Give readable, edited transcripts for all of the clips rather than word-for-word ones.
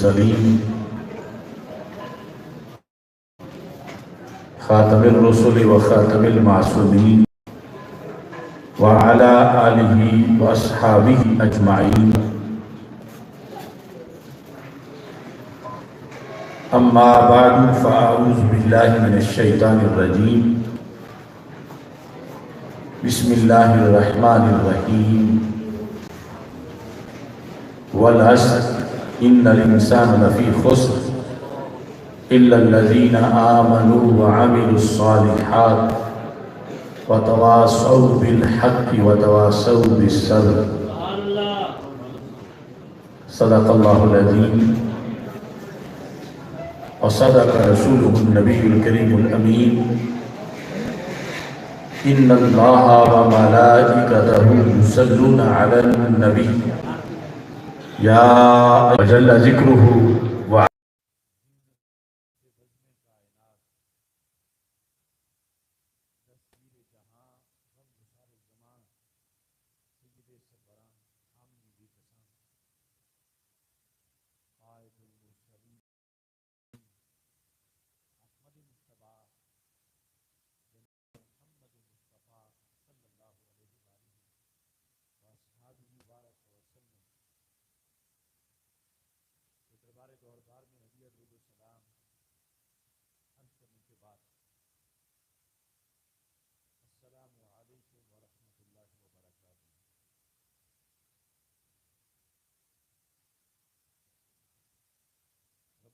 المرسلين خاتم الرسل وخاتم المعصومين وعلى آله وأصحابه أجمعين. أما بعد فأعوذ بالله من الشيطان الرجيم. بسم الله الرحمن الرحيم. والعصر إن الإنسان لفي خسر إلا الذين آمنوا وعملوا الصالحات وتواصوا بالحق وتواصوا بالصبر. صدق الله العظيم وصدق رسوله النبي الكريم الأمين. إن الله وملائكته يصلون على النبي يا جل ذكره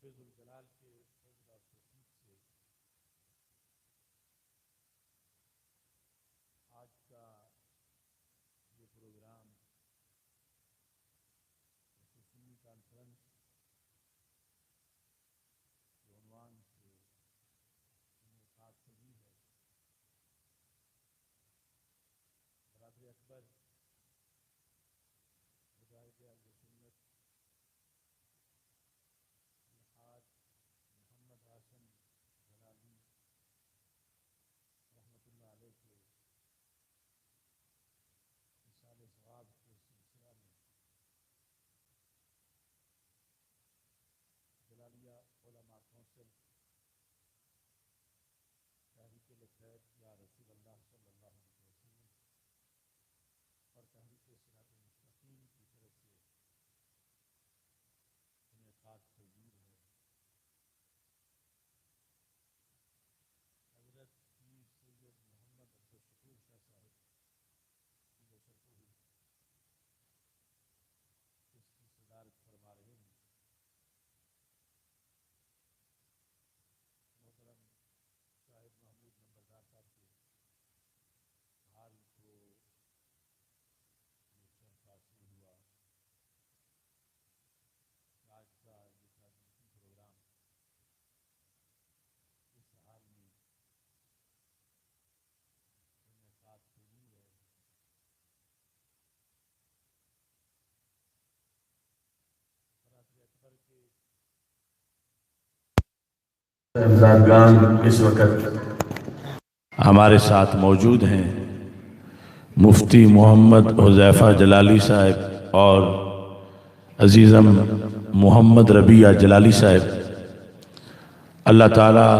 ذوالجلال کے فضل اور توفیق سے آج کا یہ پروگرام سنی کانفرنس کے عنوان سے انعقاد پذیر ہے. برادر اکبر مجاہد اہل سنت محمد حسن جلالی رحمۃ اللہ علیہ کے مثال ثواب کے سلسلہ میں جلالیہ علماء کونسل تحریک لبیک یا رسول اللہ صلی اللہ علیہ وسلم اور تحریک صراط مستقیم کی طرف سے انعقاد پذیر ہے. حضرت پیر سید محمد عبدالشکور شاہ صاحب کی بشرطوحی اس کی صدارت فرما رہے ہیں. محترم شاہد محمود نمبردار صاحب کے حال کو یہ شرف حاصل ہوا. آج کا یہ تعلیمی پروگرام اس حال میں انعقاد پذیر ہے. برادر اکبر کے صاحبزادگان اس وقت ہمارے ساتھ موجود ہیں. مفتی محمد حذیفہ جلالی صاحب اور عزیزم محمد ربیہ جلالی صاحب. اللہ تعالیٰ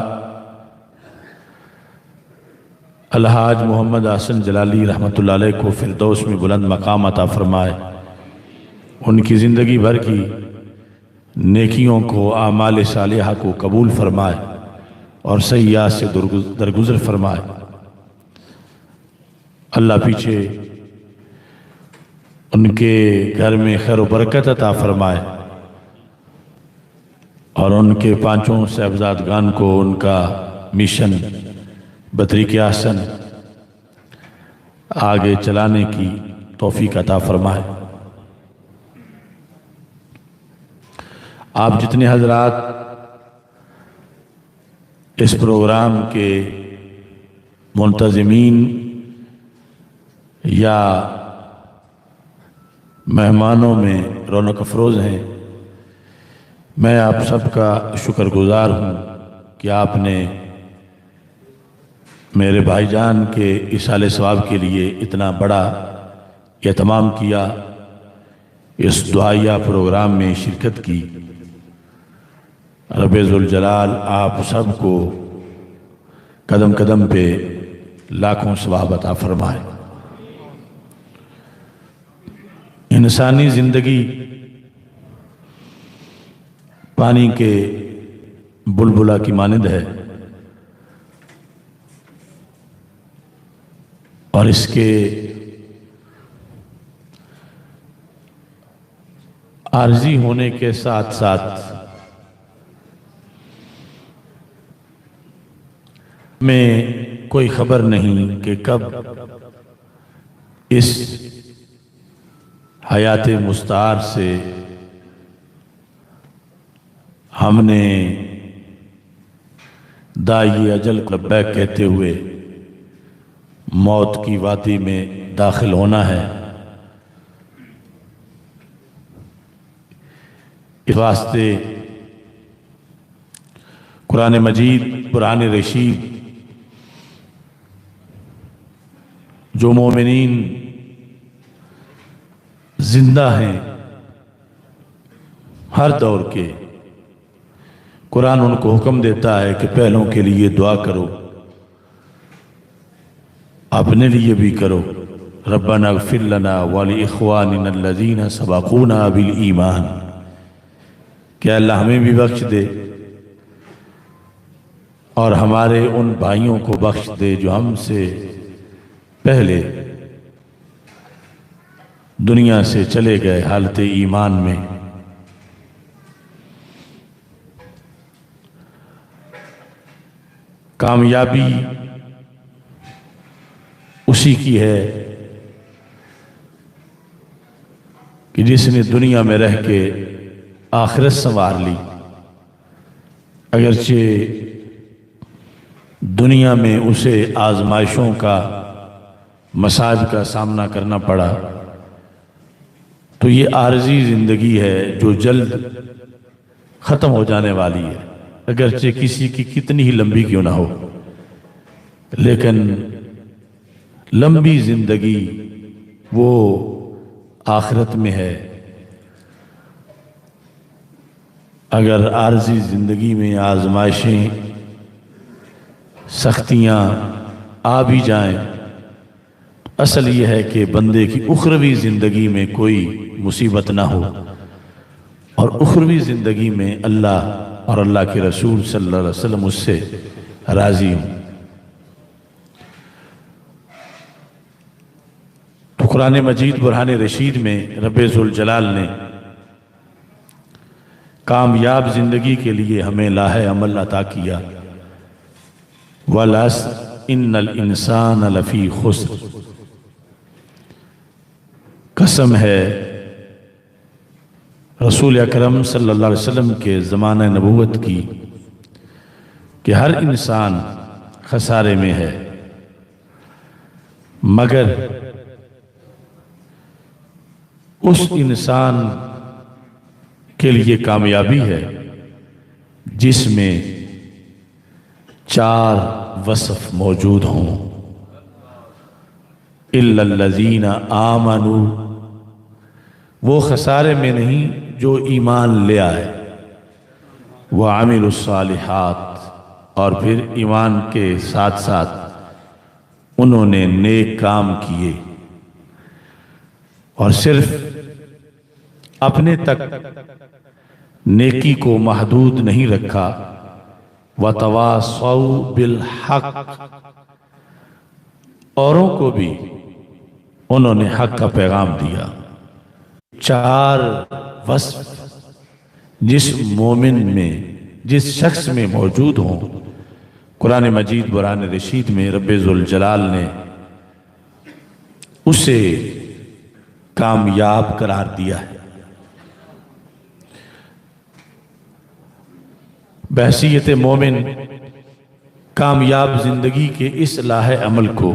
الحاج محمد حسن جلالی رحمۃ اللہ علیہ کو فردوس میں بلند مقام عطا فرمائے. ان کی زندگی بھر کی نیکیوں کو اعمال صالحہ کو قبول فرمائے اور سیئات سے درگزر فرمائے. اللہ پیچھے ان کے گھر میں خیر و برکت عطا فرمائے اور ان کے پانچوں صاحبزادگان کو ان کا مشن بطریق احسن آگے چلانے کی توفیق عطا فرمائے. آپ جتنے حضرات اس پروگرام کے منتظمین یا مہمانوں میں رونق افروز ہیں، میں آپ سب کا شکر گزار ہوں کہ آپ نے میرے بھائی جان کے ایصال ثواب کے لیے اتنا بڑا اہتمام کیا، اس دعائیہ پروگرام میں شرکت کی رب ذوالجلال آپ سب کو قدم قدم پہ لاکھوں ثواب عطا فرمائے۔ انسانی زندگی پانی کے بلبلہ کی مانند ہے، اور اس کے عارضی ہونے کے ساتھ ساتھ میں کوئی خبر نہیں کہ کب اس حیات مستعار سے ہم نے داعی اجل کو لبیک کہتے ہوئے موت کی وادی میں داخل ہونا ہے۔ اس واسطے قرآن مجید، قرآن رشید جو مومنین زندہ ہیں ہر دور کے، قرآن ان کو حکم دیتا ہے کہ پہلوں کے لیے دعا کرو، اپنے لیے بھی کرو۔ ربنا اغفر لنا ولاخواننا الذین سبقونا بالایمان، کہ اللہ ہمیں بھی بخش دے اور ہمارے ان بھائیوں کو بخش دے جو ہم سے پہلے دنیا سے چلے گئے حالت ایمان میں۔ کامیابی اسی کی ہے کہ جس نے دنیا میں رہ کے آخرت سنوار لی، اگرچہ دنیا میں اسے آزمائشوں کا، مصائب کا سامنا کرنا پڑا، تو یہ عارضی زندگی ہے جو جلد ختم ہو جانے والی ہے، اگرچہ کسی کی کتنی ہی لمبی کیوں نہ ہو، لیکن لمبی زندگی وہ آخرت میں ہے۔ اگر عارضی زندگی میں آزمائشیں، سختیاں آ بھی جائیں، اصل یہ ہے کہ بندے کی اخروی زندگی میں کوئی مصیبت نہ ہو، اور اخروی زندگی میں اللہ اور اللہ کے رسول صلی اللہ علیہ وسلم اس سے راضی ہوں۔ تو قرآن مجید برہان رشید میں رب ذوالجلال نے کامیاب زندگی کے لیے ہمیں لاہ عمل عطا کیا۔ وَالْعَصْرِ إِنَّ الْإِنسَانَ لَفِي خُسْرٍ، قسم ہے رسول اکرم صلی اللہ علیہ وسلم کے زمانہ نبوت کی کہ ہر انسان خسارے میں ہے، مگر اس انسان کے لیے کامیابی ہے جس میں 4 وصف موجود ہوں۔ إِلَّا الَّذِينَ آمَنُوا، وہ خسارے میں نہیں جو ایمان لے آئے، وَعَمِلُوا الصَّالِحَاتِ، اور پھر ایمان کے ساتھ ساتھ انہوں نے نیک کام کیے، اور صرف اپنے تک نیکی کو محدود نہیں رکھا، وَتَوَاصَوْا بِالْحَقِّ، اوروں کو بھی انہوں نے حق کا پیغام دیا۔ 4 وصف جس مومن میں، جس شخص میں موجود ہوں، قرآن مجید برہان رشید میں رب ذوالجلال نے اسے کامیاب قرار دیا ہے۔ بحیثیت مومن کامیاب زندگی کے اس لاہ عمل کو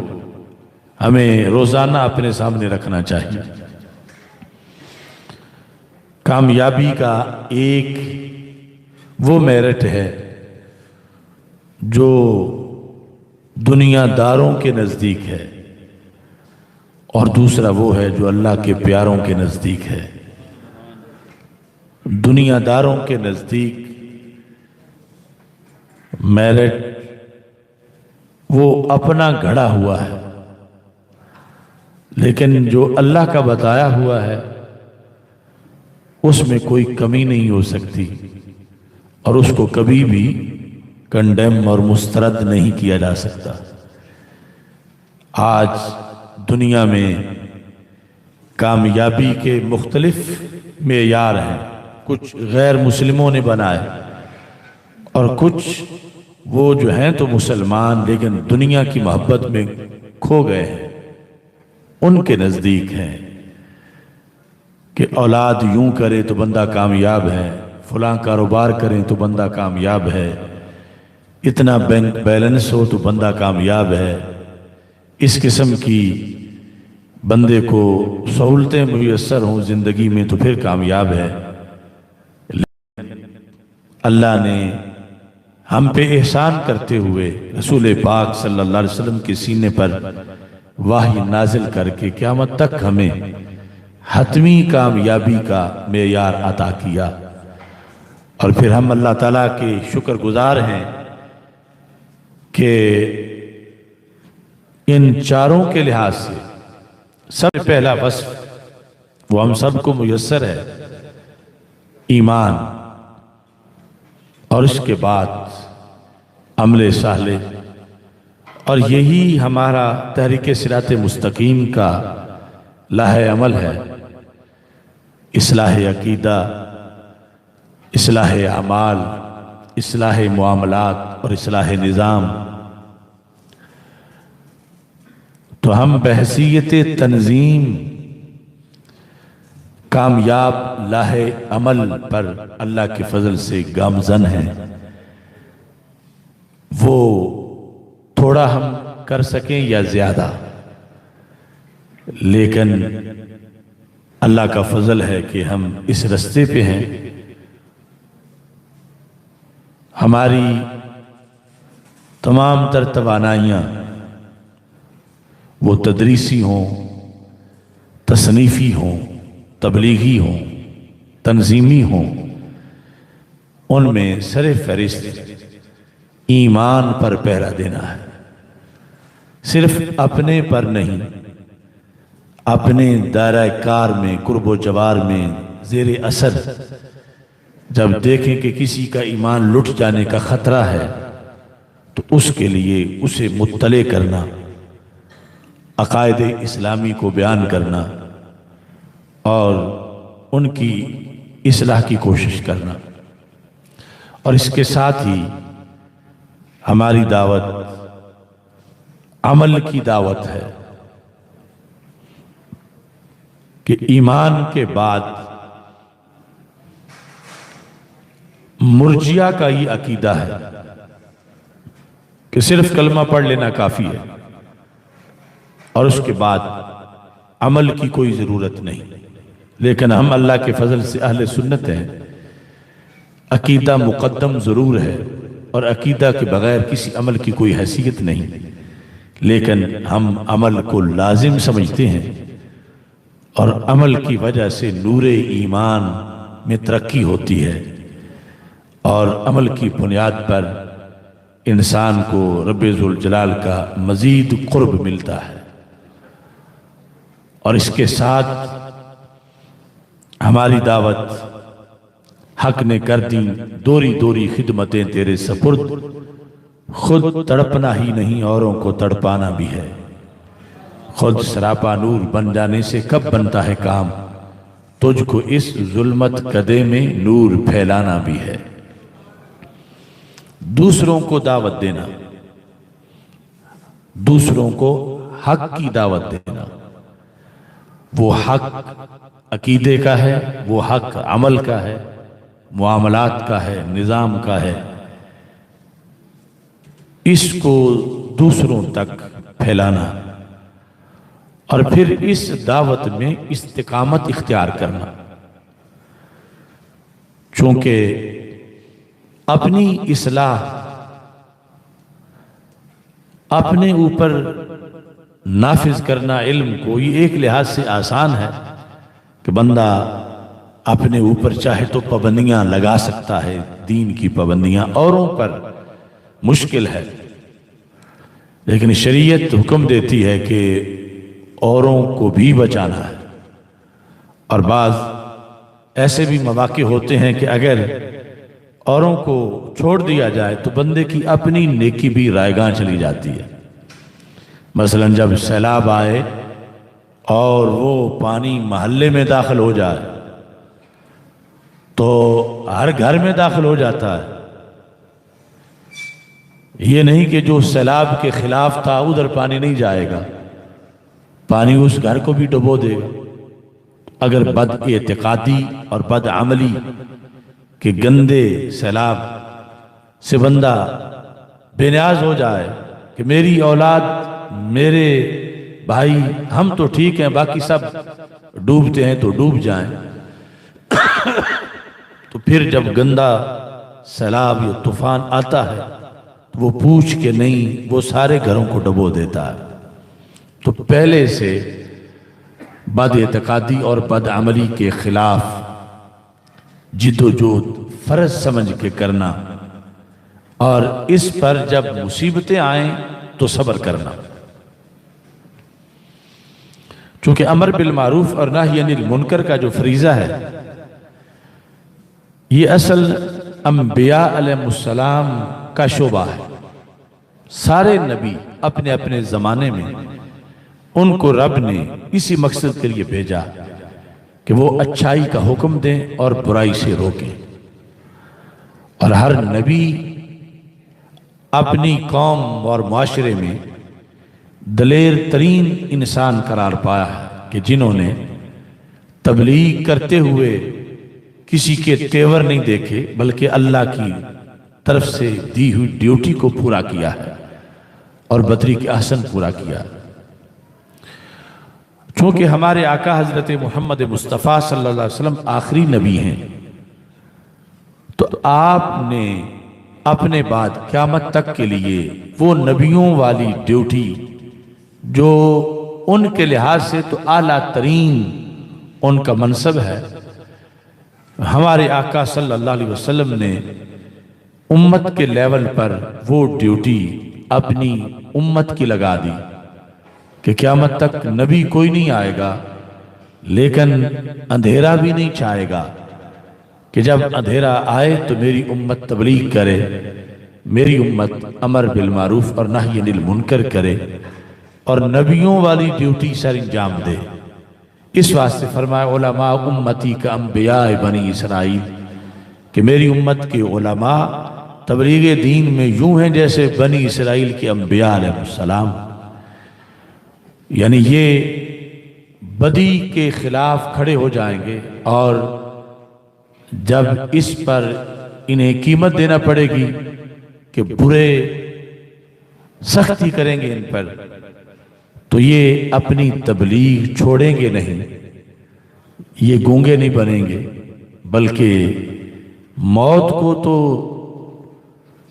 ہمیں روزانہ اپنے سامنے رکھنا چاہیے۔ کامیابی کا ایک وہ میرٹ ہے جو دنیا داروں کے نزدیک ہے، اور دوسرا وہ ہے جو اللہ کے پیاروں کے نزدیک ہے۔ دنیا داروں کے نزدیک میرٹ وہ اپنا گھڑا ہوا ہے، لیکن جو اللہ کا بتایا ہوا ہے اس میں کوئی کمی نہیں ہو سکتی، اور اس کو کبھی بھی کنڈیم اور مسترد نہیں کیا جا سکتا۔ آج دنیا میں کامیابی کے مختلف معیار ہیں، کچھ غیر مسلموں نے بنائے اور کچھ وہ جو ہیں تو مسلمان لیکن دنیا کی محبت میں کھو گئے ہیں، ان کے نزدیک ہیں کہ اولاد یوں کرے تو بندہ کامیاب ہے، فلاں کاروبار کریں تو بندہ کامیاب ہے، اتنا بینک بیلنس ہو تو بندہ کامیاب ہے، اس قسم کی بندے کو سہولتیں میسر ہوں زندگی میں تو پھر کامیاب ہے۔ اللہ نے ہم پہ احسان کرتے ہوئے رسول پاک صلی اللہ علیہ وسلم کے سینے پر وحی نازل کر کے قیامت تک ہمیں حتمی کامیابی کا معیار عطا کیا، اور پھر ہم اللہ تعالیٰ کے شکر گزار ہیں کہ ان چاروں کے لحاظ سے سب سے پہلا وصف وہ ہم سب کو میسر ہے، ایمان، اور اس کے بعد عمل صالح، اور یہی ہمارا تحریک صراط مستقیم کا لاہ عمل ہے، اصلاح عقیدہ، اصلاح اعمال، اصلاح معاملات اور اصلاح نظام۔ تو ہم بحیثیت تنظیم کامیاب لاہ عمل پر اللہ کے فضل سے گامزن ہیں، وہ تھوڑا ہم کر سکیں یا زیادہ، لیکن اللہ کا فضل ہے کہ ہم اس رستے پہ ہیں۔ ہماری تمام تر توانائیاں وہ تدریسی ہوں، تصنیفی ہوں، تبلیغی ہوں، تنظیمی ہوں، ان میں سر فہرست ایمان پر پہرا دینا ہے، صرف اپنے پر نہیں، اپنے دائرہ کار میں، قرب و جوار میں زیر اثر جب دیکھیں کہ کسی کا ایمان لٹ جانے کا خطرہ ہے تو اس کے لیے اسے مطلع کرنا، عقائد اسلامی کو بیان کرنا اور ان کی اصلاح کی کوشش کرنا۔ اور اس کے ساتھ ہی ہماری دعوت عمل کی دعوت ہے کہ ایمان کے بعد مرجیہ کا یہ عقیدہ ہے کہ صرف کلمہ پڑھ لینا کافی ہے اور اس کے بعد عمل کی کوئی ضرورت نہیں، لیکن ہم اللہ کے فضل سے اہل سنت ہیں، عقیدہ مقدم ضرور ہے اور عقیدہ کے بغیر کسی عمل کی کوئی حیثیت نہیں، لیکن ہم عمل کو لازم سمجھتے ہیں، اور عمل کی وجہ سے نور ایمان میں ترقی ہوتی ہے، اور عمل کی بنیاد پر انسان کو رب ذوالجلال کا مزید قرب ملتا ہے۔ اور اس کے ساتھ ہماری دعوت حق نے کر دی دوری دوری خدمتیں تیرے سپرد، خود تڑپنا ہی نہیں اوروں کو تڑپانا بھی ہے، خود سراپا نور بن جانے سے کب بنتا ہے کام، تجھ کو اس ظلمت کدے میں نور پھیلانا بھی ہے۔ دوسروں کو دعوت دینا، دوسروں کو حق کی دعوت دینا، وہ حق عقیدے کا ہے، وہ حق عمل کا ہے، معاملات کا ہے، نظام کا ہے، اس کو دوسروں تک پھیلانا اور پھر اس دعوت میں استقامت اختیار کرنا، چونکہ اپنی اصلاح اپنے اوپر نافذ کرنا علم کو یہ ایک لحاظ سے آسان ہے کہ بندہ اپنے اوپر چاہے تو پابندیاں لگا سکتا ہے، دین کی پابندیاں، اوروں پر مشکل ہے، لیکن شریعت حکم دیتی ہے کہ اوروں کو بھی بچانا ہے۔ اور بعض ایسے بھی مواقع ہوتے ہیں کہ اگر اوروں کو چھوڑ دیا جائے تو بندے کی اپنی نیکی بھی رائیگاں چلی جاتی ہے۔ مثلا جب سیلاب آئے اور وہ پانی محلے میں داخل ہو جائے تو ہر گھر میں داخل ہو جاتا ہے۔ یہ نہیں کہ جو سیلاب کے خلاف تھا ادھر پانی نہیں جائے گا، پانی اس گھر کو بھی ڈبو دے گا۔ اگر بد اعتقادی اور بد عملی کے گندے سیلاب سے بندہ بے نیاز ہو جائے کہ میری اولاد، میرے بھائی، ہم تو ٹھیک ہیں، باقی سب ڈوبتے ہیں تو ڈوب جائیں، تو پھر جب گندا سیلاب یا طوفان آتا ہے تو وہ پوچھ کے نہیں، وہ سارے گھروں کو ڈبو دیتا ہے۔ تو پہلے سے بد اعتقادی اور بد عملی کے خلاف جد و جہد فرض سمجھ کے کرنا، اور اس پر جب مصیبتیں آئیں تو صبر کرنا۔ چونکہ امر بالمعروف اور نہی عن المنکر کا جو فریضہ ہے، یہ اصل انبیاء علیہ السلام کا شعبہ ہے۔ سارے نبی اپنے اپنے زمانے میں ان کو رب نے اسی مقصد کے لیے بھیجا کہ وہ اچھائی کا حکم دیں اور برائی سے روکیں۔ اور ہر نبی اپنی قوم اور معاشرے میں دلیر ترین انسان قرار پایا ہے کہ جنہوں نے تبلیغ کرتے ہوئے کسی کے تیور نہیں دیکھے، بلکہ اللہ کی طرف سے دی ہوئی ڈیوٹی کو پورا کیا ہے اور بدری کے احسن پورا کیا۔ چونکہ ہمارے آقا حضرت محمد مصطفیٰ صلی اللہ علیہ وسلم آخری نبی ہیں، تو آپ نے اپنے بعد قیامت تک کے لیے وہ نبیوں والی ڈیوٹی جو ان کے لحاظ سے تو اعلیٰ ترین ان کا منصب ہے، ہمارے آقا صلی اللہ علیہ وسلم نے امت کے لیول پر وہ ڈیوٹی اپنی امت کی لگا دی کہ قیامت تک نبی کوئی نہیں آئے گا، لیکن اندھیرا بھی نہیں چاہے گا کہ جب اندھیرا آئے تو میری امت تبلیغ کرے، میری امت امر بالمعروف اور نہی عن المنکر کرے اور نبیوں والی ڈیوٹی سر انجام دے۔ اس واسطے فرمایا علماء امتی کا انبیاء بنی اسرائیل، کہ میری امت کے علماء تبلیغ دین میں یوں ہیں جیسے بنی اسرائیل کے انبیاء علیہ السلام۔ یعنی یہ بدی کے خلاف کھڑے ہو جائیں گے، اور جب اس پر انہیں قیمت دینا پڑے گی کہ برے سختی کریں گے ان پر، تو یہ اپنی تبلیغ چھوڑیں گے نہیں، یہ گونگے نہیں بنیں گے، بلکہ موت کو تو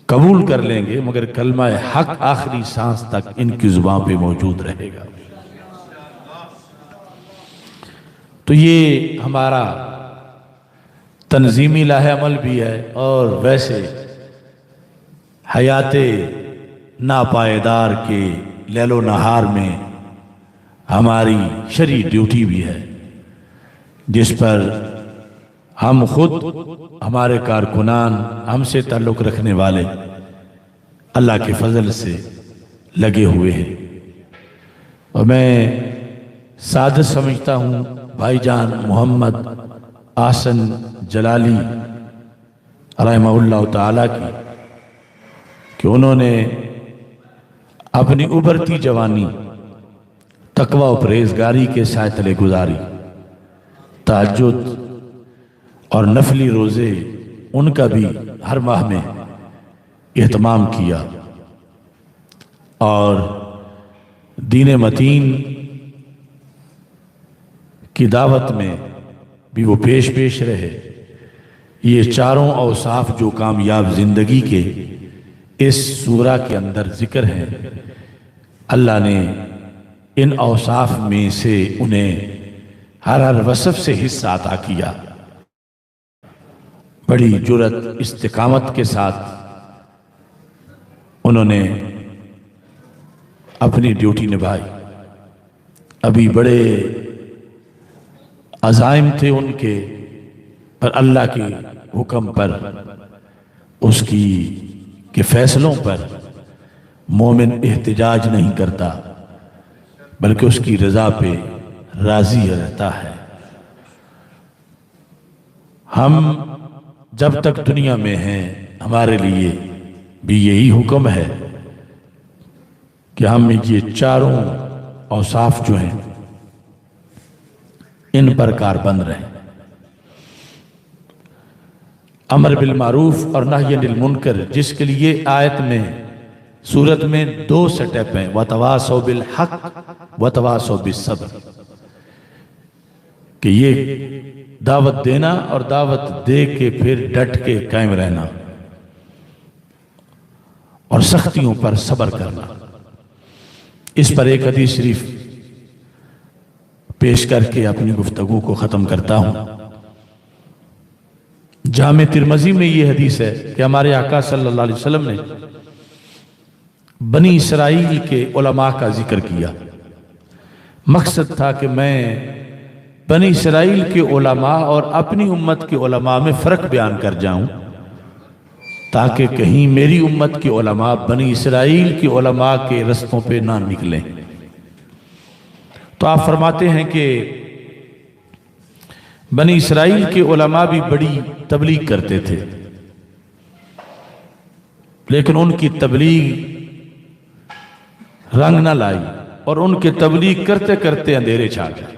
قبول کر لیں گے، مگر کلمہ حق آخری سانس تک ان کی زبان پہ موجود رہے گا۔ تو یہ ہمارا تنظیمی لاہ عمل بھی ہے، اور ویسے حیات ناپائیدار کے لیل و نہار میں ہماری شرعی ڈیوٹی بھی ہے، جس پر ہم خود، ہمارے کارکنان، ہم سے تعلق رکھنے والے اللہ کے فضل سے لگے ہوئے ہیں۔ اور میں سعادت سمجھتا ہوں بھائی جان محمد احسن جلالی رحمہ اللہ تعالیٰ کی، کہ انہوں نے اپنی ابھرتی جوانی تقوی و پرہیزگاری کے سائے تلے گزاری، تہجد اور نفلی روزے ان کا بھی ہر ماہ میں اہتمام کیا، اور دین متین کی دعوت میں بھی وہ پیش رہے۔ یہ چاروں اوصاف جو کامیاب زندگی کے اس سورہ کے اندر ذکر ہیں، اللہ نے ان اوصاف میں سے انہیں ہر وصف سے حصہ عطا کیا۔ بڑی جرأت، استقامت کے ساتھ انہوں نے اپنی ڈیوٹی نبھائی. ابھی بڑے عزائم تھے ان کے، پر اللہ کے حکم پر، اس کے فیصلوں پر مومن احتجاج نہیں کرتا بلکہ اس کی رضا پہ راضی رہتا ہے. ہم جب تک دنیا میں ہیں ہمارے لیے بھی یہی حکم ہے کہ ہم یہ چاروں اوصاف جو ہیں ان پر کاربند رہیں. امر بالمعروف اور نہی عن المنکر، جس کے لیے آیت میں سورت میں 2 سٹیپ ہیں، وَتَوَاصَوْا بِالْحَقِّ وَتَوَاصَوْا بِالصَّبْرِ، کہ یہ دعوت دینا اور دعوت دے کے پھر ڈٹ کے قائم رہنا اور سختیوں پر صبر کرنا. اس پر ایک حدیث شریف پیش کر کے اپنی گفتگو کو ختم کرتا ہوں. جامع ترمذی میں یہ حدیث ہے کہ ہمارے آقا صلی اللہ علیہ وسلم نے بنی اسرائیل کے علماء کا ذکر کیا. مقصد تھا کہ میں بنی اسرائیل کے علماء اور اپنی امت کے علماء میں فرق بیان کر جاؤں تاکہ کہیں میری امت کے علماء بنی اسرائیل کے علماء کے رستوں پہ نہ نکلیں. تو آپ فرماتے ہیں کہ بنی اسرائیل کے علماء بھی بڑی تبلیغ کرتے تھے، لیکن ان کی تبلیغ رنگ نہ لائی اور ان کے تبلیغ کرتے کرتے اندھیرے چھا گئے.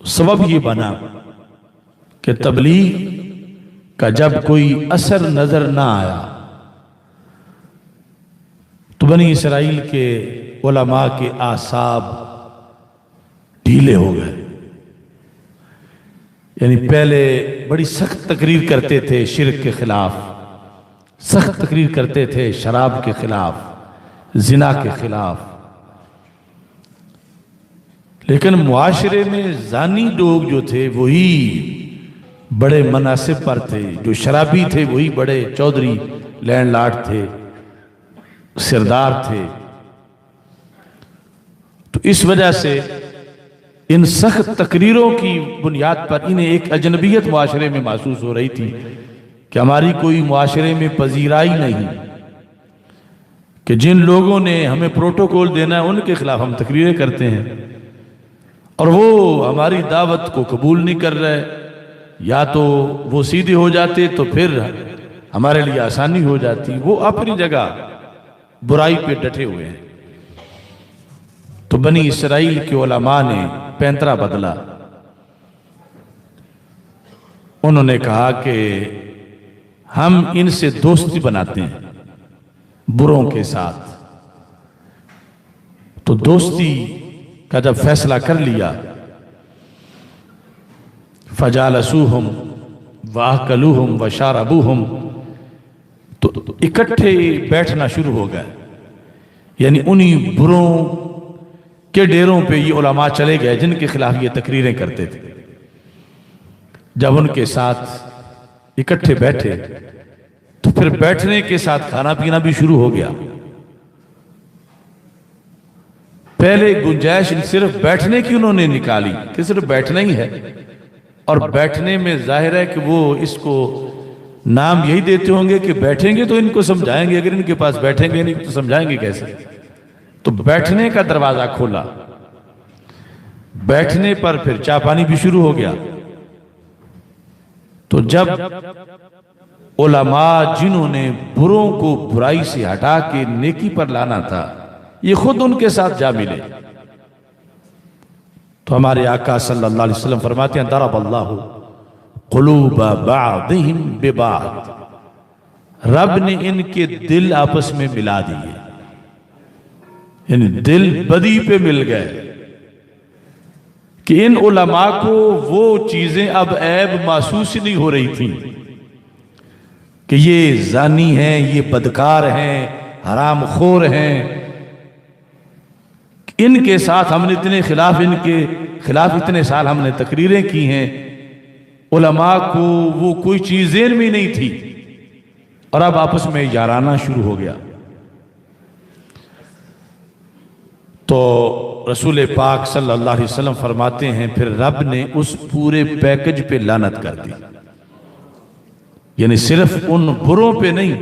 سبب یہ بنا کہ تبلیغ کا جب کوئی اثر نظر نہ آیا تو بنی اسرائیل کے علماء کے اعصاب ڈھیلے ہو گئے. یعنی پہلے بڑی سخت تقریر کرتے تھے شرک کے خلاف، سخت تقریر کرتے تھے شراب کے خلاف، زنا کے خلاف، لیکن معاشرے میں زانی لوگ جو تھے وہی بڑے مناصب پر تھے، جو شرابی تھے وہی بڑے چودھری لینڈ لارڈ تھے، سردار تھے. تو اس وجہ سے ان سخت تقریروں کی بنیاد پر انہیں ایک اجنبیت معاشرے میں محسوس ہو رہی تھی کہ ہماری کوئی معاشرے میں پذیرائی نہیں، کہ جن لوگوں نے ہمیں پروٹوکول دینا ہے ان کے خلاف ہم تقریریں کرتے ہیں اور وہ ہماری دعوت کو قبول نہیں کر رہے. یا تو وہ سیدھے ہو جاتے تو پھر ہمارے لیے آسانی ہو جاتی، وہ اپنی جگہ برائی پہ ڈٹے ہوئے ہیں. تو بنی اسرائیل کے علماء نے پینترا بدلا. انہوں نے کہا کہ ہم ان سے دوستی بناتے ہیں بروں کے ساتھ. تو دوستی کا جب فیصلہ کر لیا، فجالسوہم واکلوہم وشاربوہم، تو اکٹھے بیٹھنا شروع ہو گئے. یعنی انہی بروں کے ڈیروں پہ یہ علماء چلے گئے جن کے خلاف یہ تقریریں کرتے تھے. جب ان کے ساتھ اکٹھے بیٹھے تو پھر بیٹھنے کے ساتھ کھانا پینا بھی شروع ہو گیا. پہلے گنجائش صرف بیٹھنے کی انہوں نے نکالی کہ صرف بیٹھنا ہی ہے، اور بیٹھنے میں ظاہر ہے کہ وہ اس کو نام یہی دیتے ہوں گے کہ بیٹھیں گے تو ان کو سمجھائیں گے، اگر ان کے پاس بیٹھیں گے نہیں تو سمجھائیں گے کیسے. تو بیٹھنے کا دروازہ کھولا. بیٹھنے پر پھر چائے پانی بھی شروع ہو گیا. تو جب علماء جنہوں نے بروں کو برائی سے ہٹا کے نیکی پر لانا تھا یہ خود ان کے ساتھ جا ملے، تو ہمارے آقا صلی اللہ علیہ وسلم فرماتے ہیں ضرب اللہ قلوب بعضهم ببعض، رب نے ان کے دل آپس میں ملا دیے. یعنی دل بدی پہ مل گئے کہ ان علماء کو وہ چیزیں اب عیب محسوس نہیں ہو رہی تھیں کہ یہ زانی ہیں، یہ بدکار ہیں، حرام خور ہیں. ان کے ساتھ ہم نے اتنے خلاف، ان کے خلاف اتنے سال ہم نے تقریریں کی ہیں، علماء کو وہ کوئی چیز ذہن میں نہیں تھی اور اب آپس میں یارانہ شروع ہو گیا. تو رسول پاک صلی اللہ علیہ وسلم فرماتے ہیں پھر رب نے اس پورے پیکج پہ لعنت کر دی. یعنی صرف ان بروں پہ نہیں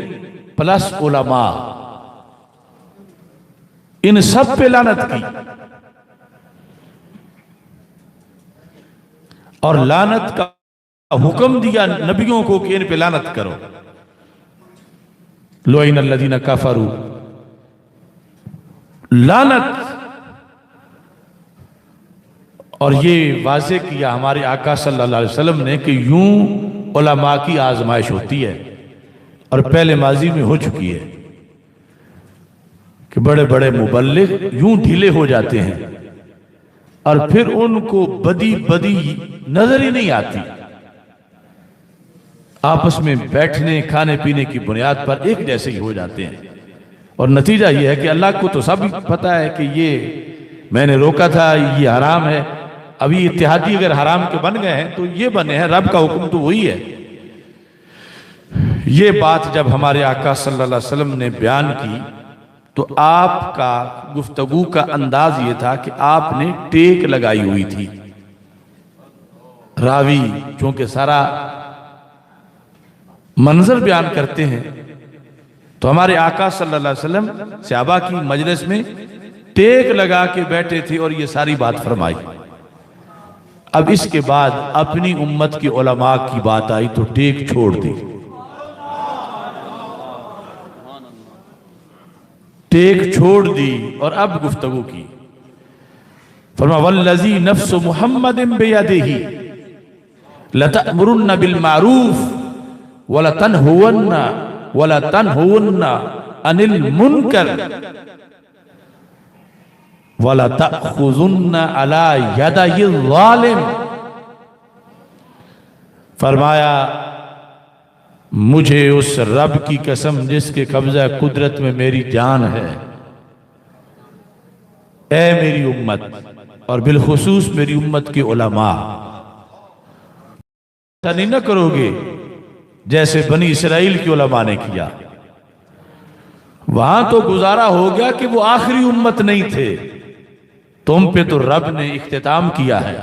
پلس علماء ان سب پہ لعنت کی. اور لعنت کا حکم دیا نبیوں کو کہ ان پہ لعنت کرو. لعن الذین کفروا، لعنت. اور یہ واضح کیا ہمارے آقا صلی اللہ علیہ وسلم نے کہ یوں علماء کی آزمائش ہوتی ہے اور پہلے ماضی میں ہو چکی ہے کہ بڑے بڑے مبلغ یوں ڈھیلے ہو جاتے ہیں اور پھر ان کو بدی نظر ہی نہیں آتی. آپس میں بیٹھنے کھانے پینے کی بنیاد پر ایک جیسے ہی ہو جاتے ہیں اور نتیجہ یہ ہے کہ اللہ کو تو سب پتہ ہے کہ یہ میں نے روکا تھا، یہ حرام ہے. ابھی اتحادی اگر حرام کے بن گئے ہیں تو یہ بنے ہیں، رب کا حکم تو وہی ہے. یہ بات جب ہمارے آقا صلی اللہ علیہ وسلم نے بیان کی تو آپ کا گفتگو کا انداز یہ تھا کہ آپ نے ٹیک لگائی ہوئی تھی. راوی چونکہ سارا منظر بیان کرتے ہیں تو ہمارے آقا صلی اللہ علیہ وسلم صحابہ کی مجلس میں ٹیک لگا کے بیٹھے تھے اور یہ ساری بات فرمائی. اب اس کے بعد اپنی امت کی علماء کی بات آئی تو ٹیک چھوڑ دی، ٹیک چھوڑ دی اور اب گفتگو کی. فرمایا والذی نفس محمد بیدہ لتأمرن بالمعروف وَلَتَنْهُوَنَّ عَنِ الْمُنْكَرِ وَلَتَأْخُذُنَّ عَلَى يَدَيِ الظَّالِمِ. فرمایا مجھے اس رب کی قسم جس کے قبضہ قدرت میں میری جان ہے، اے میری امت اور بالخصوص میری امت کے علماء، ایسا نہیں نہ کرو گے جیسے بنی اسرائیل کی علماء نے کیا. وہاں تو گزارا ہو گیا کہ وہ آخری امت نہیں تھے، تم پہ تو رب نے اختتام کیا ہے.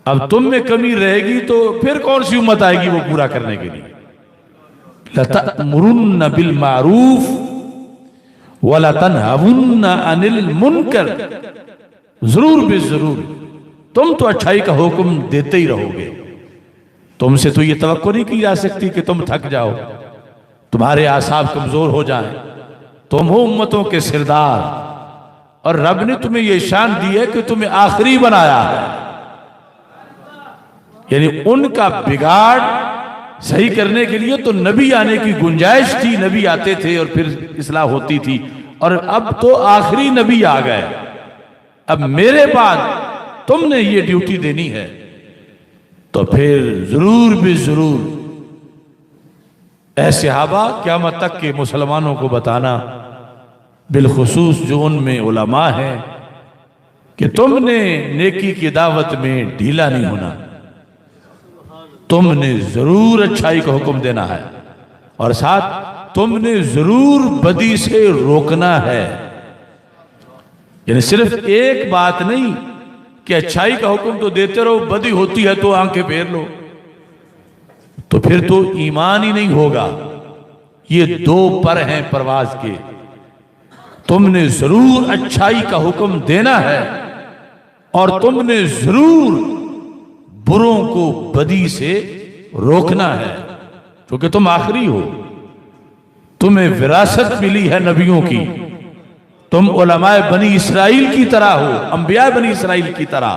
اب تم میں کمی رہے گی تو پھر کون سی امت آئے گی وہ پورا کرنے کے لیے. لَتَأْمُرُنَّ بِالْمَعْرُوفِ وَلَتَنْهَوُنَّ عَنِ الْمُنْكَرِ. ضرور بے ضرور تم تو اچھائی کا حکم دیتے ہی رہو گے. تم سے تو یہ توقع نہیں کی جا سکتی کہ تم تھک جاؤ، تمہارے اعصاب کمزور ہو جائیں. تم ہو امتوں کے سردار اور رب نے تمہیں یہ شان دی ہے کہ تمہیں آخری بنایا ہے. یعنی ان کا بگاڑ صحیح کرنے کے لیے تو نبی آنے کی گنجائش تھی، نبی آتے تھے اور پھر اصلاح ہوتی تھی، اور اب تو آخری نبی آ گئے. اب میرے بعد تم نے یہ ڈیوٹی دینی ہے تو پھر ضرور بھی ضرور اے صحابہ قیامت تک کے مسلمانوں کو بتانا، بالخصوص جو ان میں علماء ہیں، کہ تم نے نیکی کی دعوت میں ڈھیلا نہیں ہونا، تم نے ضرور اچھائی کا حکم دینا ہے اور ساتھ تم نے ضرور بدی سے روکنا ہے. یعنی صرف ایک بات نہیں کہ اچھائی کا حکم تو دیتے رہو، بدی ہوتی ہے تو آنکھیں پھیر لو، تو پھر تو ایمان ہی نہیں ہوگا. یہ دو پر ہیں پرواز کے. تم نے ضرور اچھائی کا حکم دینا ہے اور تم نے ضرور بروں کو بدی سے روکنا ہے، کیونکہ تم آخری ہو. تمہیں وراثت ملی ہے نبیوں کی، تم علماء بنی اسرائیل کی طرح ہو، انبیاء بنی اسرائیل کی طرح.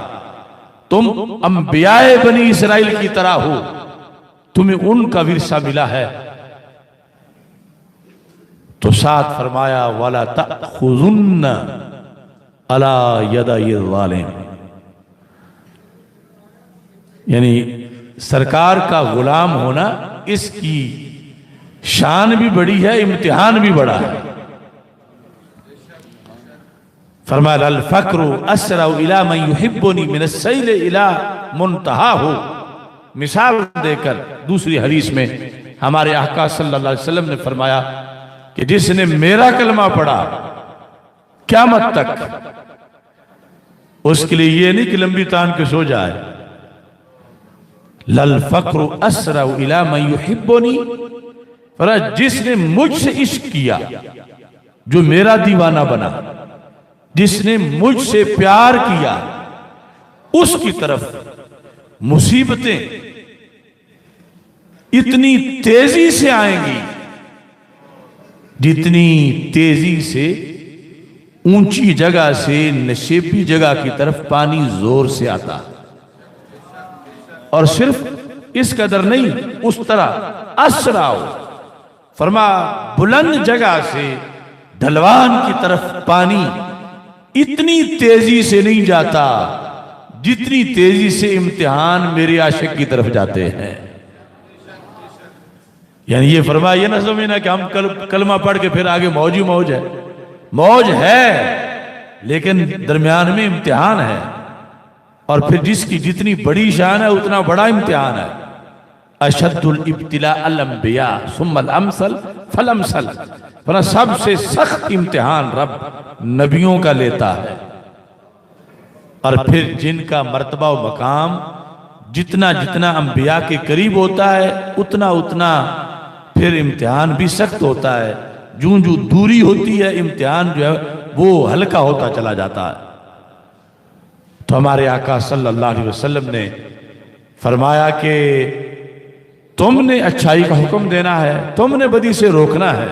تم انبیاء بنی اسرائیل کی طرح ہو، تمہیں ان کا ورثہ ملا ہے. تو ساتھ فرمایا وَلَا تَأْخُذُنَّ عَلَى يَدَيِ الظَّالِمِ. یعنی سرکار کا غلام ہونا اس کی شان بھی بڑی ہے، امتحان بھی بڑا ہے. فرمایا الفقر اسرع الى من يحبني من السيل الى منتهاه. مثال دے کر دوسری حدیث میں ہمارے آقا صلی اللہ علیہ وسلم نے فرمایا کہ جس نے میرا کلمہ پڑھا قیامت تک، اس کے لیے یہ نہیں کہ لمبی تان کے سو جائے، للفقر اسرع الی من یحبنی، جس نے مجھ سے عشق کیا، جو میرا دیوانہ بنا، جس نے مجھ سے پیار کیا، اس کی طرف مصیبتیں اتنی تیزی سے آئیں گی جتنی تیزی سے اونچی جگہ سے نشیبی جگہ کی طرف پانی زور سے آتا، اور صرف اس قدر نہیں، اس طرح اسرع، فرما بلند جگہ سے ڈھلوان کی طرف پانی اتنی تیزی سے نہیں جاتا جتنی تیزی سے امتحان میرے عاشق کی طرف جاتے ہیں۔ یعنی یہ فرمایا، یہ نہ سمجھنا کہ ہم کلمہ پڑھ کے پھر آگے موج ہی موج ہے، موج ہے لیکن درمیان میں امتحان ہے، اور پھر جس کی جتنی بڑی شان ہے اتنا بڑا امتحان ہے۔ اشد الابتلاء الانبیاء ثم الامثل فالامثل، سب سے سخت امتحان رب نبیوں کا لیتا ہے، اور پھر جن کا مرتبہ و مقام جتنا جتنا انبیاء کے قریب ہوتا ہے اتنا اتنا پھر امتحان بھی سخت ہوتا ہے، جو دوری ہوتی ہے امتحان جو ہے وہ ہلکا ہوتا چلا جاتا ہے۔ تو ہمارے آقا صلی اللہ علیہ وسلم نے فرمایا کہ تم نے اچھائی کا حکم دینا ہے، تم نے بدی سے روکنا ہے،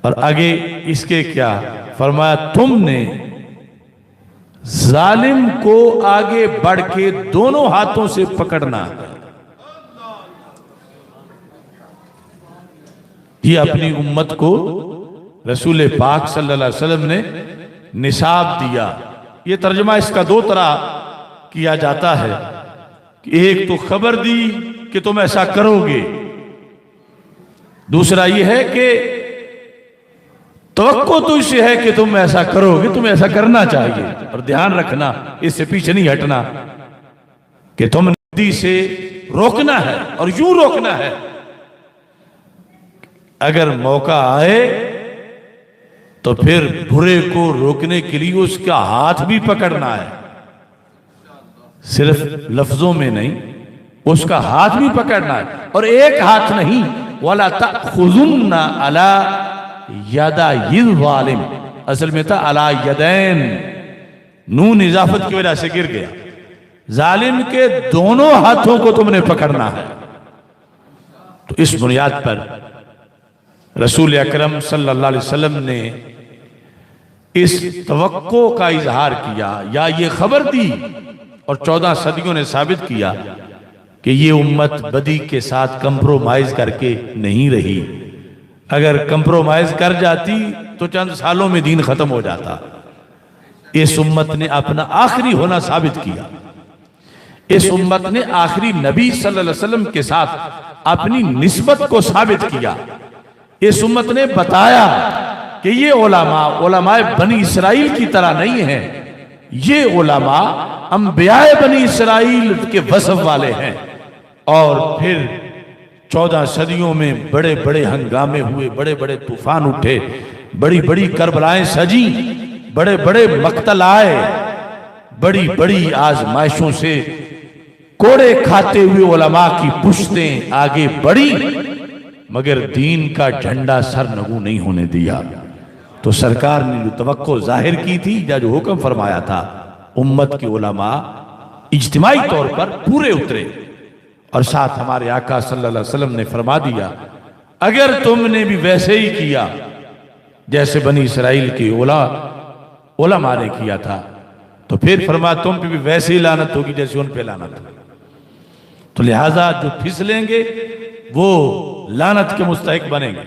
اور آگے اس کے کیا فرمایا، تم نے ظالم کو آگے بڑھ کے دونوں ہاتھوں سے پکڑنا ہے۔ یہ اپنی امت کو رسول پاک صلی اللہ علیہ وسلم نے نصاب دیا۔ یہ ترجمہ اس کا دو طرح کیا جاتا ہے کہ ایک تو خبر دی کہ تم ایسا کرو گے، دوسرا یہ ہے کہ توقع تو اس سے ہے کہ تم ایسا کرو گے، تم ایسا کرنا چاہیے، اور دھیان رکھنا اس سے پیچھے نہیں ہٹنا کہ تم ندی سے روکنا ہے، اور یوں روکنا ہے اگر موقع آئے تو پھر برے کو روکنے کے لیے اس کا ہاتھ بھی پکڑنا ہے، صرف لفظوں میں نہیں، اس کا ہاتھ بھی پکڑنا ہے، اور ایک ہاتھ نہیں، وَلَا تَأْخُذُنَّ عَلَى يَدَيِ الظَّالِمِ، اصل میں تھا عَلَى يَدَيْن، نون اضافت کی وجہ سے گر گیا، ظالم کے دونوں ہاتھوں کو تم نے پکڑنا ہے۔ تو اس بنیاد پر رسول اکرم صلی اللہ علیہ وسلم نے اس توقع کا اظہار کیا، یا یہ خبر دی، اور 14 صدیوں نے ثابت کیا کہ یہ امت بدی کے ساتھ کمپرومائز کر کے نہیں رہی، اگر کمپرومائز کر جاتی تو چند سالوں میں دین ختم ہو جاتا۔ اس امت نے اپنا آخری ہونا ثابت کیا، اس امت نے آخری نبی صلی اللہ علیہ وسلم کے ساتھ اپنی نسبت کو ثابت کیا، اس امت نے بتایا کہ یہ علماء بنی اسرائیل کی طرح نہیں ہیں، یہ علماء انبیاء بنی اسرائیل کے وصف والے ہیں۔ اور پھر 14 صدیوں میں بڑے بڑے ہنگامے ہوئے، بڑے بڑے طوفان اٹھے، بڑی بڑی کربلائیں سجیں، بڑے بڑے مقتل آئے، بڑی بڑی آزمائشوں سے کوڑے کھاتے ہوئے علماء کی پشتیں آگے بڑھی، مگر دین کا جھنڈا سر نگوں نہیں ہونے دیا۔ تو سرکار نے جو توقع ظاہر کی تھی، یا جو حکم فرمایا تھا، امت کے علماء اجتماعی طور پر پورے اترے، اور ساتھ ہمارے آقا صلی اللہ علیہ وسلم نے فرما دیا اگر تم نے بھی ویسے ہی کیا جیسے بنی اسرائیل کے علماء نے کیا تھا، تو پھر فرما تم پہ بھی ویسے ہی لعنت ہوگی جیسے ان پہ لعنت ہوگی۔ تو لہٰذا جو پھسلیں گے وہ لعنت کے مستحق بنیں گے،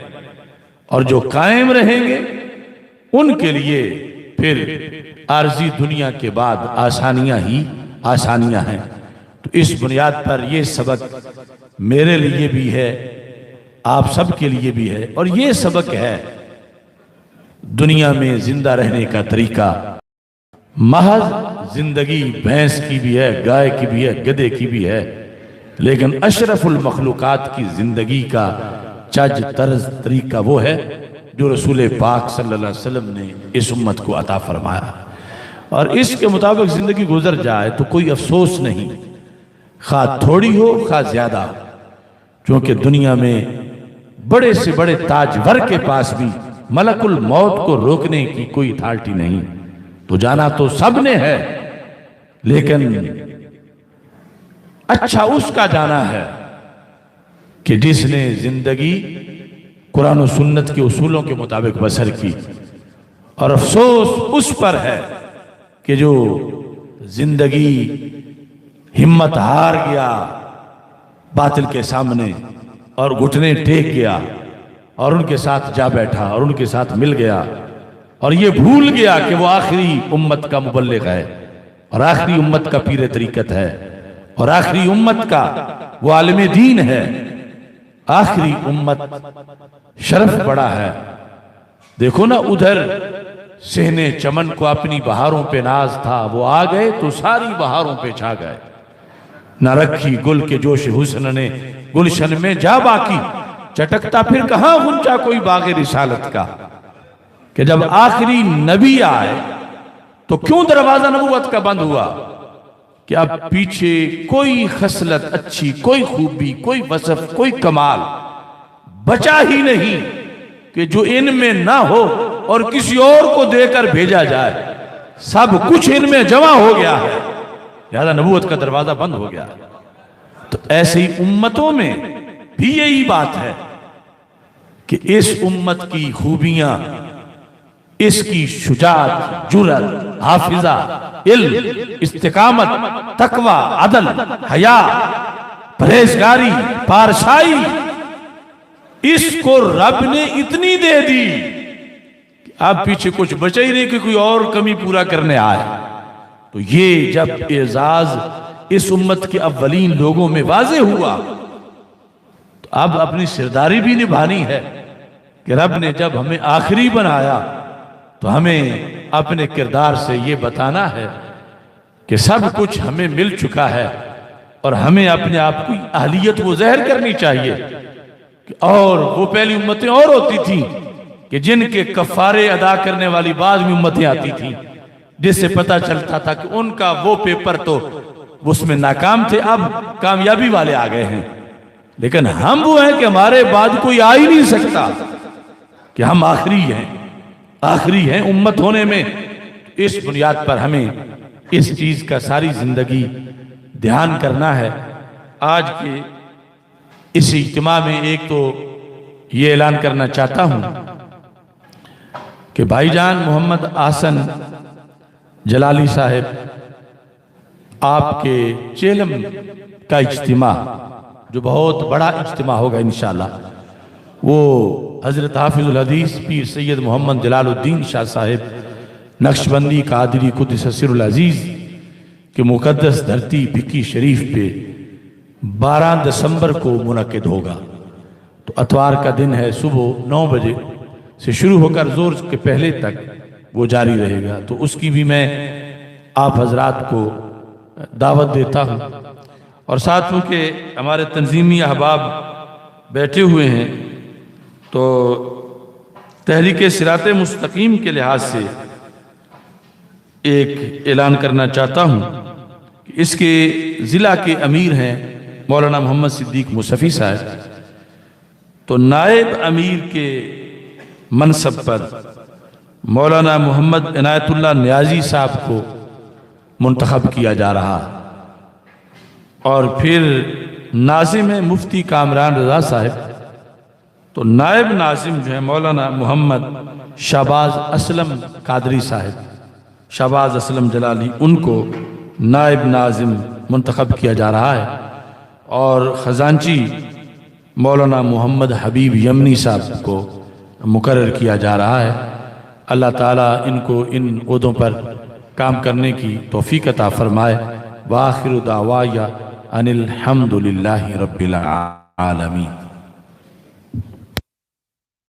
اور جو قائم رہیں گے ان کے لیے پھر عارضی دنیا کے بعد آسانیاں ہی آسانیاں ہیں۔ تو اس بنیاد پر یہ سبق میرے لیے بھی ہے، آپ سب کے لیے بھی ہے، اور یہ سبق ہے دنیا میں زندہ رہنے کا طریقہ۔ محض زندگی بھینس کی بھی ہے، گائے کی بھی ہے، گدھے کی بھی ہے، لیکن اشرف المخلوقات کی زندگی کا چج طرز طریقہ وہ ہے جو رسول پاک صلی اللہ علیہ وسلم نے اس امت کو عطا فرمایا، اور اس کے مطابق زندگی گزر جائے تو کوئی افسوس نہیں، خواہ تھوڑی ہو خواہ زیادہ ہو، کیونکہ دنیا میں بڑے سے بڑے تاجور کے پاس بھی ملک الموت کو روکنے کی کوئی اتھارٹی نہیں۔ تو جانا تو سب نے ہے، لیکن اچھا اس کا جانا ہے کہ جس نے زندگی قرآن و سنت کے اصولوں کے مطابق بسر کی، اور افسوس اس پر ہے کہ جو زندگی ہمت ہار گیا باطل کے سامنے اور گھٹنے ٹیک گیا اور ان کے ساتھ جا بیٹھا اور ان کے ساتھ مل گیا، اور یہ بھول گیا کہ وہ آخری امت کا مبلغ ہے، اور آخری امت کا پیر طریقت ہے، اور آخری امت کا وہ عالم دین ہے، آخری امت شرف بڑا ہے۔ دیکھو نا ادھر صحن چمن کو اپنی بہاروں پہ ناز تھا، وہ آ گئے تو ساری بہاروں پہ چھا گئے، نہ رکھی گل کے جوش حسن نے گلشن میں جا باقی، چٹکتا پھر کہاں غنچہ کوئی باغ رسالت کا، کہ جب آخری نبی آئے تو کیوں دروازہ نبوت کا بند ہوا، کہ اب پیچھے کوئی خصلت اچھی، کوئی خوبی، کوئی وصف، کوئی کمال بچا ہی نہیں کہ جو ان میں نہ ہو اور کسی اور کو دے کر بھیجا جائے، سب کچھ ان میں جمع ہو گیا ہے، لہذا نبوت کا دروازہ بند ہو گیا۔ تو ایسی امتوں میں بھی یہی بات ہے کہ اس امت کی خوبیاں، اس کی شجاعت، جرأت، حافظہ، علم، استقامت، تقوی، عدل، حیا، پرہیزگاری، پارسائی، اس کو رب نے اتنی دے دی کہ اب پیچھے کچھ بچا ہی نہیں کہ کوئی اور کمی پورا کرنے آئے۔ تو یہ جب اعزاز اس امت کے اولین لوگوں میں واضح ہوا تو اب اپنی سرداری بھی نبھانی ہے کہ رب نے جب ہمیں آخری بنایا تو ہمیں اپنے کردار سے یہ بتانا ہے کہ سب کچھ ہمیں مل چکا ہے، اور ہمیں اپنے آپ کی اہلیت وہ ظاہر کرنی چاہیے۔ اور وہ پہلی امتیں اور ہوتی تھیں کہ جن کے کفارے ادا کرنے والی بعض میں امتیں آتی تھیں، جس سے پتہ چلتا تھا کہ ان کا وہ پیپر تو اس میں ناکام تھے، اب کامیابی والے آ گئے ہیں، لیکن ہم وہ ہیں کہ ہمارے بعد کوئی آ ہی نہیں سکتا، کہ ہم آخری ہیں، آخری ہیں امت ہونے میں۔ اس بنیاد پر ہمیں اس چیز کا ساری زندگی دھیان کرنا ہے۔ آج کے اس اجتماع میں ایک تو یہ اعلان کرنا چاہتا ہوں کہ بھائی جان محمد احسن جلالی صاحب آپ کے چیلم کا اجتماع، جو بہت بڑا اجتماع ہوگا انشاءاللہ، وہ حضرت حافظ الحدیث پیر سید محمد جلال الدین شاہ صاحب نقشبندی قادری قدس سر العزیز کے مقدس دھرتی بھکی شریف پہ 12 دسمبر کو منعقد ہوگا۔ تو اتوار کا دن ہے، صبح 9 بجے سے شروع ہو کر زور کے پہلے تک وہ جاری رہے گا۔ تو اس کی بھی میں آپ حضرات کو دعوت دیتا ہوں، اور ساتھ کہ ہمارے تنظیمی احباب بیٹھے ہوئے ہیں، تو تحریک صراط مستقیم کے لحاظ سے ایک اعلان کرنا چاہتا ہوں کہ اس کے ضلع کے امیر ہیں مولانا محمد صدیق مصطفی صاحب، تو نائب امیر کے منصب پر مولانا محمد عنایت اللہ نیازی صاحب کو منتخب کیا جا رہا، اور پھر ناظم ہے مفتی کامران رضا صاحب، تو نائب ناظم جو ہے مولانا محمد شہباز اسلم قادری صاحب، شہباز اسلم جلالی، ان کو نائب ناظم منتخب کیا جا رہا ہے، اور خزانچی مولانا محمد حبیب یمنی صاحب کو مقرر کیا جا رہا ہے۔ اللہ تعالیٰ ان کو ان عہدوں پر کام کرنے کی توفیق عطا فرمائے۔ وآخر دعوایا ان الحمد للہ رب العالمین۔